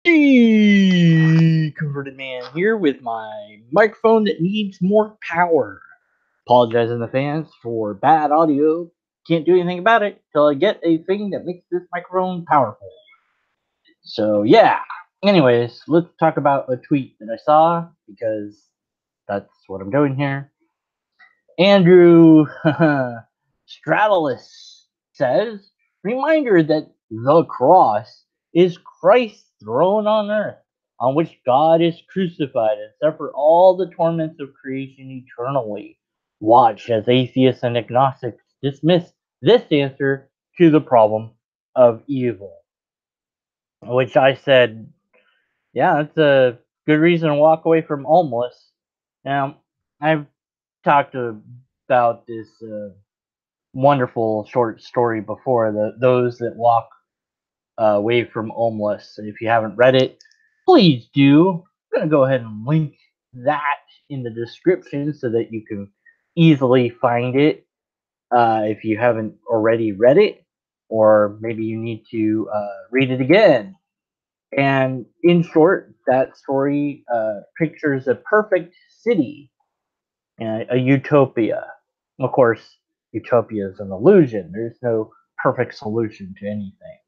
Converted man here with my microphone that needs more power. Apologizing to fans for bad audio. Can't do anything about it till I get a thing that makes this microphone powerful. So yeah. Anyways, let's talk about a tweet that I saw because that's what I'm doing here. Andrew Straddlus says, reminder that the cross is Christ's throne on earth, on which God is crucified and suffered all the torments of creation eternally. Watch as atheists and agnostics dismiss this answer to the problem of evil. Which I said, yeah, that's a good reason to walk away from Omelas. Now, I've talked about this wonderful short story before, those that walk away from Omelas. And if you haven't read it, please do. I'm going to go ahead and link that in the description so that you can easily find it if you haven't already read it, or maybe you need to read it again. And in short, that story pictures a perfect city, a utopia. Of course, utopia is an illusion. There's no perfect solution to anything.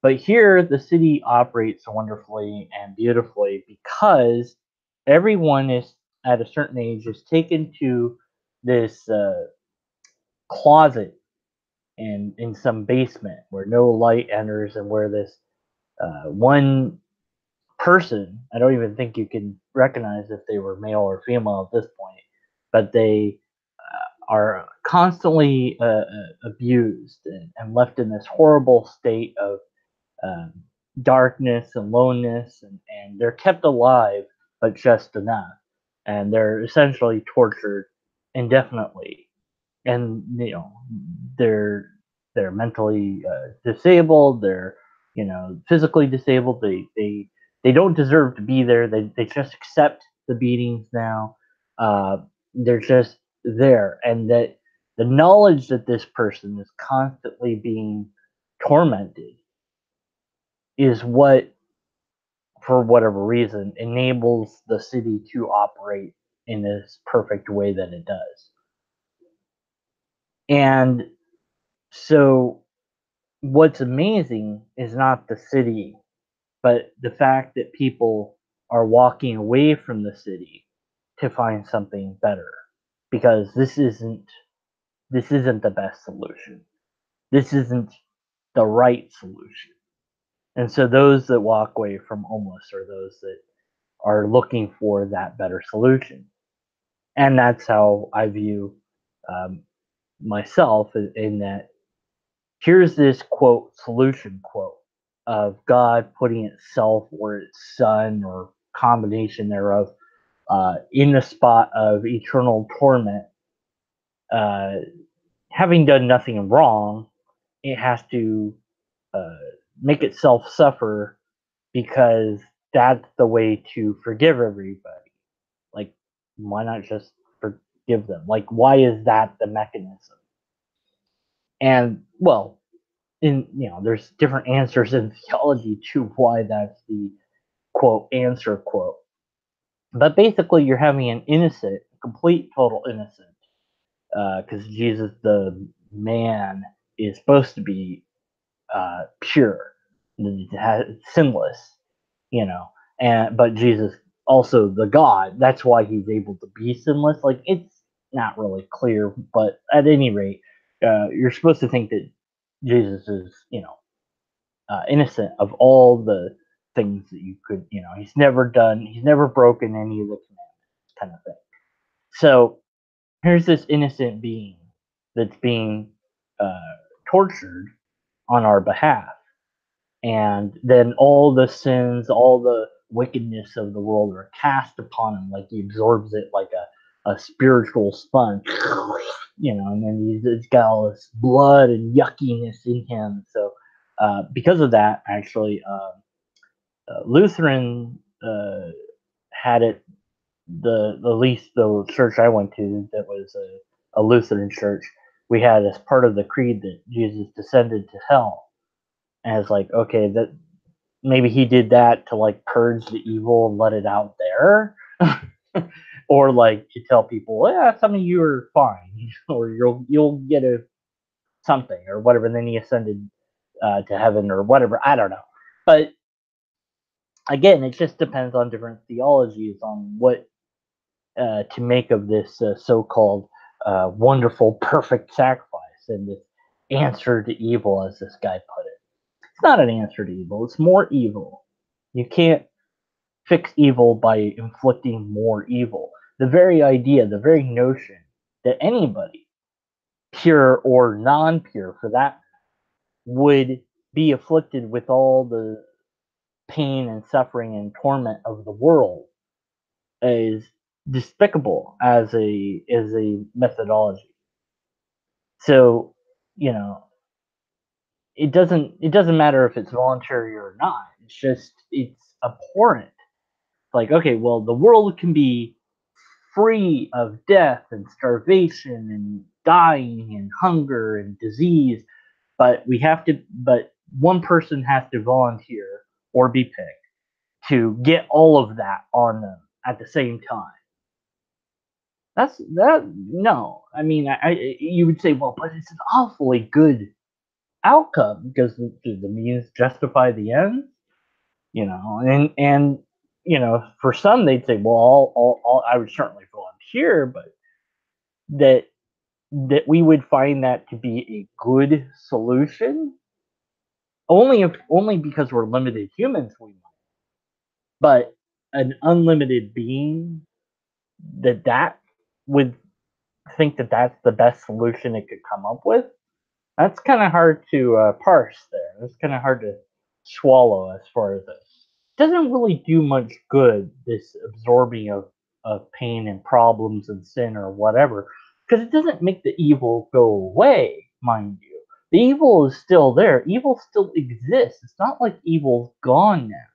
But here, the city operates wonderfully and beautifully because everyone is at a certain age is taken to this closet in some basement where no light enters, and where this one person, I don't even think you can recognize if they were male or female at this point, but they are constantly abused and left in this horrible state of um, darkness and loneliness, and they're kept alive, but just enough. And they're essentially tortured indefinitely. And, they're they're mentally disabled, they're, physically disabled, they don't deserve to be there, they just accept the beatings now. uh, they're just there, and that the knowledge that this person is constantly being tormented is what, for whatever reason, enables the city to operate in this perfect way that it does. And so what's amazing is not the city, but the fact that people are walking away from the city to find something better, because this isn't the best solution. This isn't the right solution. And so those that walk away from homeless are those that are looking for that better solution. And that's how I view um, myself, in that here's this quote solution quote of God putting itself or its son or combination thereof in the spot of eternal torment. uh, Having done nothing wrong, it has to uh, make itself suffer because that's the way to forgive everybody. Like, why not just forgive them? Like, why is that the mechanism? And, well, there's different answers in theology to why that's the quote answer quote. But basically, you're having an innocent, complete, total innocent, because Jesus, the man, is supposed to be pure, sinless, you know, and but Jesus also the God. That's why he's able to be sinless. Like, it's not really clear, but at any rate, you're supposed to think that Jesus is, innocent of all the things that you could, he's never broken any of the commandments, kind of thing. So here's this innocent being that's being uh, tortured on our behalf. And then all the sins, all the wickedness of the world are cast upon him, like he absorbs it like a spiritual sponge, and then he's got all this blood and yuckiness in him. So, because of that, actually, Lutheran had it, the least the church I went to that was a Lutheran church. We had as part of the creed that Jesus descended to hell, and it's like, okay, maybe he did that to like purge the evil and let it out there. Or like to tell people, yeah, some of you are fine, or you'll get a something or whatever. And then he ascended to heaven or whatever. I don't know, but again, it just depends on different theologies on what to make of this so-called wonderful, perfect sacrifice and this answer to evil, as this guy put it. It's not an answer to evil; it's more evil. You can't fix evil by inflicting more evil. The very idea, the very notion that anybody, pure or non-pure for that, would be afflicted with all the pain and suffering and torment of the world is despicable as a methodology. So, you know, it doesn't matter if it's voluntary or not. It's just it's abhorrent. Like, okay, well, the world can be free of death and starvation and dying and hunger and disease, but one person has to volunteer or be picked to get all of that on them at the same time. That's that. No, I mean, you would say, well, but it's an awfully good outcome because the means justify the ends, and for some they'd say, well, I would certainly volunteer, but that we would find that to be a good solution only because we're limited humans, we might, but an unlimited being that would think that that's the best solution it could come up with. That's kind of hard to parse there. That's kind of hard to swallow as far as this. Doesn't really do much good, this absorbing of pain and problems and sin or whatever, because it doesn't make the evil go away, mind you. The evil is still there. Evil still exists. It's not like evil's gone now.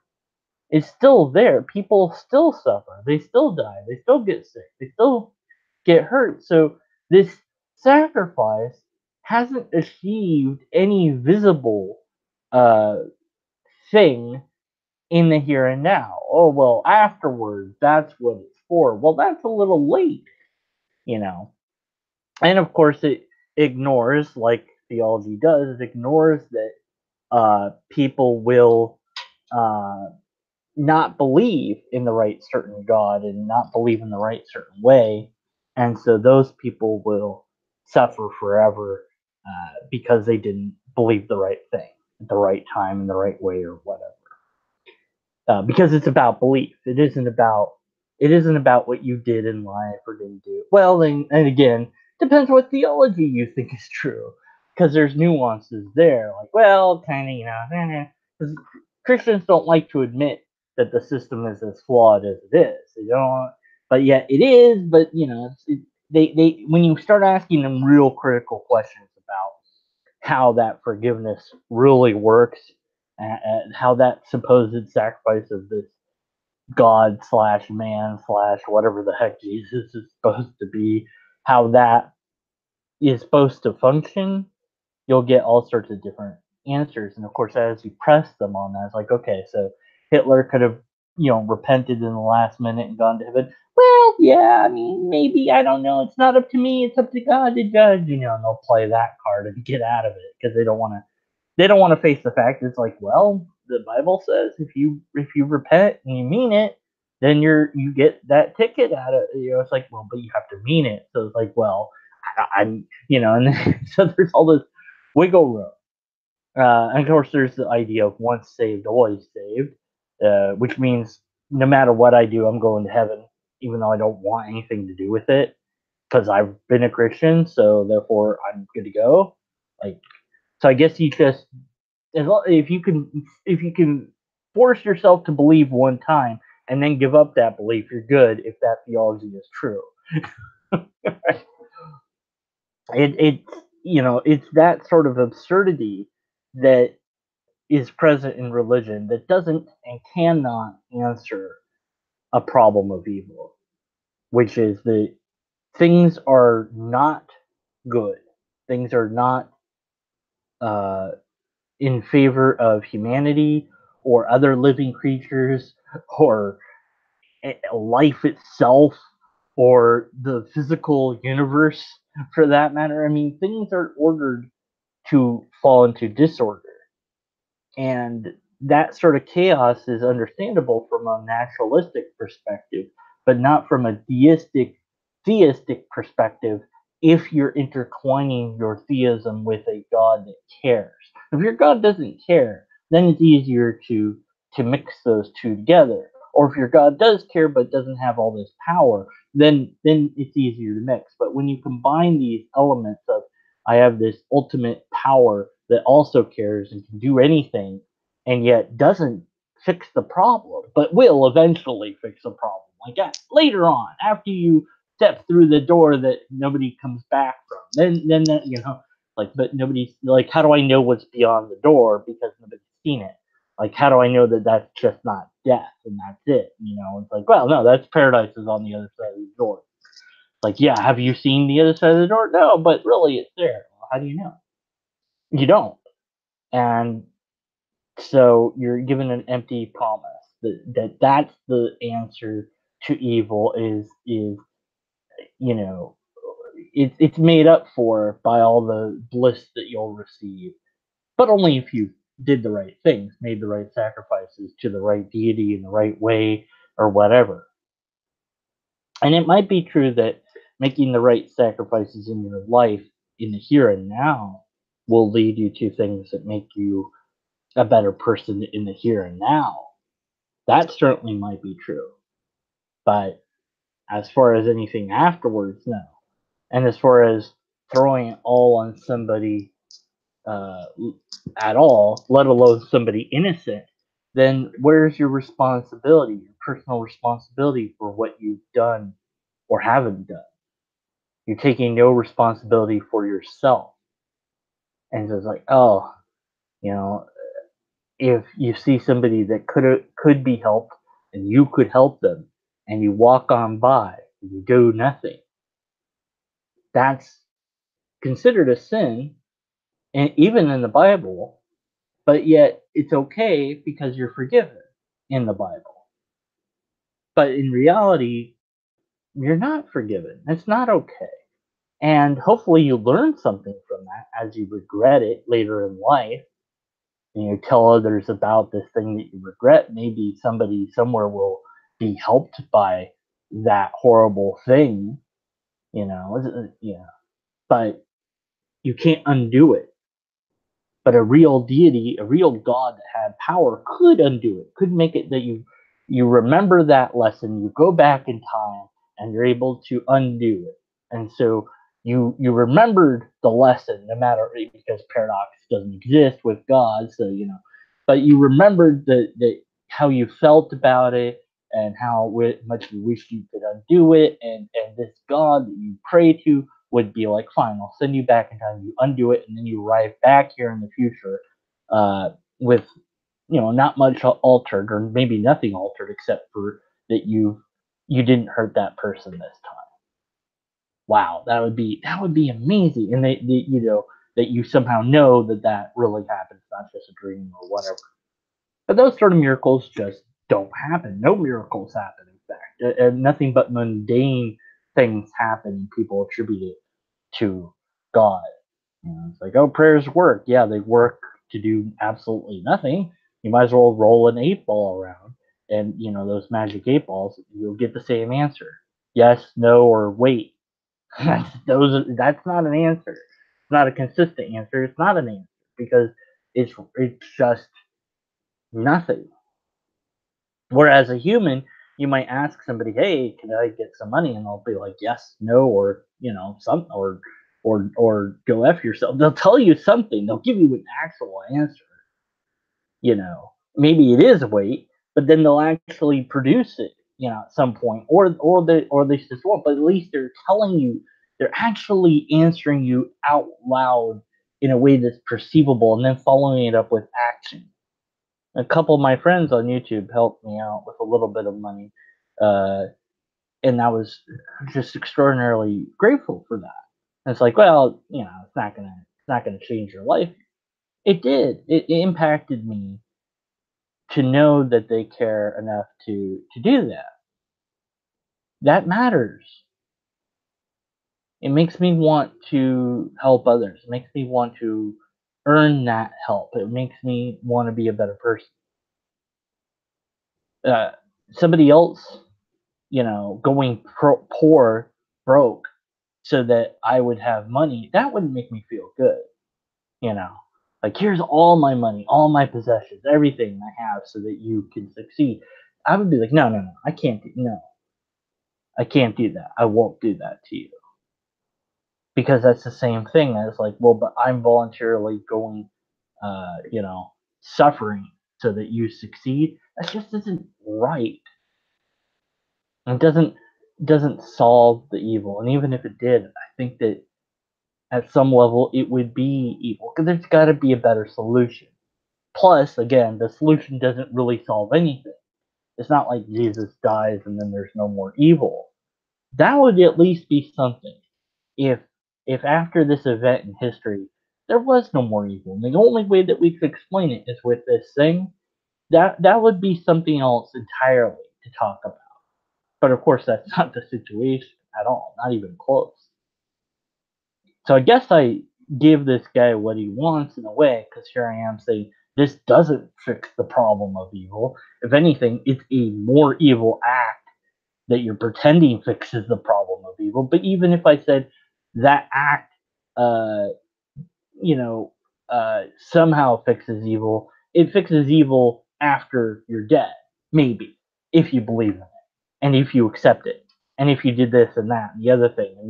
It's still there. People still suffer. They still die. They still get sick. They still get hurt. So this sacrifice hasn't achieved any visible uh, thing in the here and now. Oh, well, afterwards, that's what it's for. Well, that's a little late, you know. And of course, it ignores, like theology does, it ignores that people will uh, not believe in the right certain God and not believe in the right certain way. And so those people will suffer forever because they didn't believe the right thing at the right time in the right way or whatever. Because it's about belief. It isn't about what you did in life or didn't do. Well, then, and again, depends what theology you think is true, because there's nuances there. Like, well, kind of, because Christians don't like to admit that the system is as flawed as it is. They don't, but yet it is. But they when you start asking them real critical questions about how that forgiveness really works and how that supposed sacrifice of this God slash man slash whatever the heck Jesus is supposed to be, how that is supposed to function, you'll get all sorts of different answers. And of course, as you press them on that, it's like, okay, so Hitler could have, repented in the last minute and gone to heaven. Well, yeah, I mean, maybe, I don't know. It's not up to me. It's up to God to judge, and they'll play that card and get out of it because they don't want to face the fact. It's like, well, the Bible says if you repent and you mean it, then you get that ticket out of it's like, well, but you have to mean it. So it's like, well, I'm and then, so there's all this wiggle room. And of course, there's the idea of once saved, always saved, which means no matter what I do, I'm going to heaven, even though I don't want anything to do with it, because I've been a Christian, so therefore I'm good to go. Like, so I guess you just if you can force yourself to believe one time and then give up that belief, you're good if that theology is true. It's that sort of absurdity that is present in religion that doesn't and cannot answer a problem of evil, which is that things are not good. Things are not uh, in favor of humanity or other living creatures or life itself or the physical universe for that matter. I mean, things are ordered to fall into disorder. And that sort of chaos is understandable from a naturalistic perspective, but not from a theistic perspective if you're intertwining your theism with a God that cares. If your God doesn't care, then it's easier to mix those two together. Or if your God does care but doesn't have all this power, then it's easier to mix. But when you combine these elements of I have this ultimate power that also cares and can do anything and yet doesn't fix the problem, but will eventually fix the problem. Like later on, after you step through the door that nobody comes back from, then that, like, but nobody's like, how do I know what's beyond the door because nobody's seen it? Like, how do I know that that's just not death and that's it? It's like, well, no, that's paradise is on the other side of the door. Like, yeah, have you seen the other side of the door? No, but really, it's there. Well, how do you know? You don't. And so you're given an empty promise that's the answer to evil is you know it's made up for by all the bliss that you'll receive, but only if you did the right things, made the right sacrifices to the right deity in the right way or whatever. And it might be true that making the right sacrifices in your life in the here and now will lead you to things that make you a better person in the here and now. That certainly might be true. But as far as anything afterwards, no. And as far as throwing it all on somebody uh, at all, let alone somebody innocent, then where's your responsibility, your personal responsibility for what you've done or haven't done? You're taking no responsibility for yourself. And so it's like, oh, you know, if you see somebody that could be helped and you could help them and you walk on by and you do nothing, that's considered a sin, and even in the Bible, but yet it's okay because you're forgiven in the Bible. But in reality, you're not forgiven. It's not okay. And hopefully you learn something from that as you regret it later in life and you tell others about this thing that you regret. Maybe somebody somewhere will be helped by that horrible thing, but you can't undo it. But a real deity, a real God that had power could undo it, could make it that you remember that lesson, you go back in time and you're able to undo it. And so you remembered the lesson no matter because paradox doesn't exist with God, so but you remembered that how you felt about it and how much you wish you could undo it, and this God that you pray to would be like, fine, I'll send you back in time, you undo it, and then you arrive back here in the future with not much altered or maybe nothing altered except for that you didn't hurt that person this time. Wow, that would be amazing, and that you somehow know that really happens, not just a dream or whatever. But those sort of miracles just don't happen. No miracles happen, in fact. Nothing but mundane things happen. People attribute it to God. It's like, oh, prayers work. Yeah, they work to do absolutely nothing. You might as well roll an 8 ball around, and those magic 8 balls, you'll get the same answer: yes, no, or wait. That's not an answer. It's not a consistent answer. It's not an answer because it's just nothing. Whereas a human, you might ask somebody, "Hey, can I get some money?" And they'll be like, "Yes, no, or some or go f yourself." They'll tell you something. They'll give you an actual answer. Maybe it is weight, but then they'll actually produce it. At some point, or they just won't. But at least they're telling you. They're actually answering you out loud in a way that's perceivable, and then following it up with action. A couple of my friends on YouTube helped me out with a little bit of money, uh, and I was just extraordinarily grateful for that. And it's like, well, it's not gonna change your life. It did. It impacted me to know that they care enough to do that. That matters. It makes me want to help others. It makes me want to earn that help. It makes me want to be a better person. Uh, Somebody else, going poor, broke, so that I would have money, that wouldn't make me feel good. You know, like here's all my money, all my possessions, everything I have, so that you can succeed. I would be like, no, no, no, no, I can't do that. I won't do that to you, because that's the same thing as like, well, but I'm voluntarily going, suffering so that you succeed. That just isn't right. It doesn't solve the evil, and even if it did, I think that at some level it would be evil because there's got to be a better solution. Plus, again, the solution doesn't really solve anything. It's not like Jesus dies and then there's no more evil. That would at least be something. If if after this event in history there was no more evil, and the only way that we could explain it is with this thing, that would be something else entirely to talk about. But of course, that's not the situation at all, not even close. So I guess I give this guy what he wants in a way, because here I am saying this doesn't fix the problem of evil. If anything, it's a more evil act that you're pretending fixes the problem of evil. But even if I said that act, uh, you know, somehow fixes evil, it fixes evil after you're dead, maybe, if you believe in it and if you accept it, and if you did this and that and the other thing, and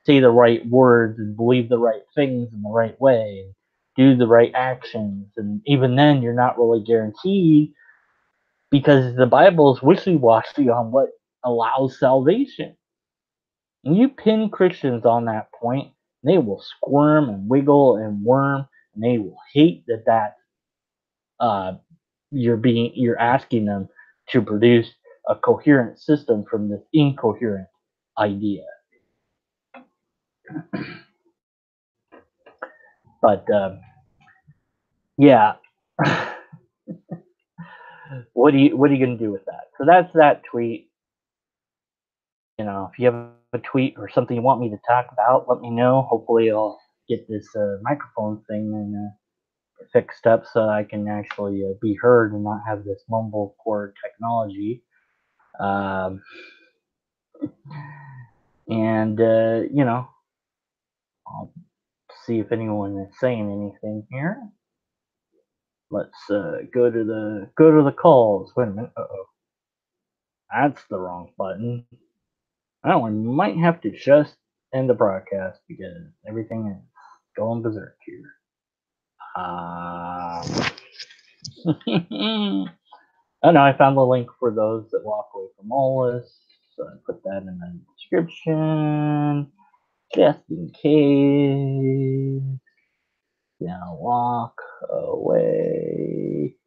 say the right words and believe the right things in the right way and do the right actions, and even then you're not really guaranteed, because the Bible is wishy-washy on what allows salvation. And you pin Christians on that point, they will squirm and wiggle and worm, and they will hate that uh, you're asking them to produce a coherent system from this incoherent idea. But yeah, what are you gonna do with that? So that's that tweet. If you have a tweet or something you want me to talk about, let me know. Hopefully, I'll get this microphone thing and fixed up so I can actually be heard and not have this mumblecore technology. Um, and I'll see if anyone is saying anything here. Let's go to the calls. Wait a minute. Uh-oh, that's the wrong button. That one might have to just end the broadcast because everything is going berserk here. Oh no, I found the link for those that walk away from Omelas. So I put that in the description just in case. Now walk away.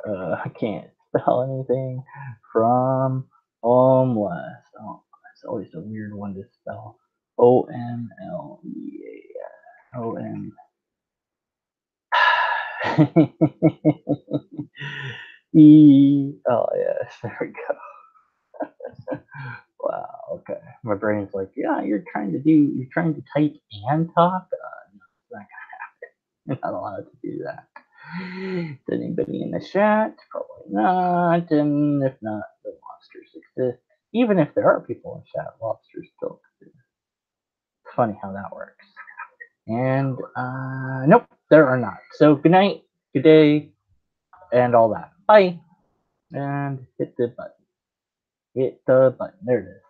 I can't spell anything from Omelas. Oh, that's always a weird one to spell. Omleas. Oh yes, there we go. Wow. Okay. My brain's like, yeah, you're trying to type and talk. No, it's not you're not allowed to do that. Is anybody in the chat? Probably not. And if not, the monsters exist. Even if there are people in chat, lobsters still exist. It's funny how that works. And nope, there are not. So good night, good day, and all that. Bye. And hit the button. Hit the button. There it is.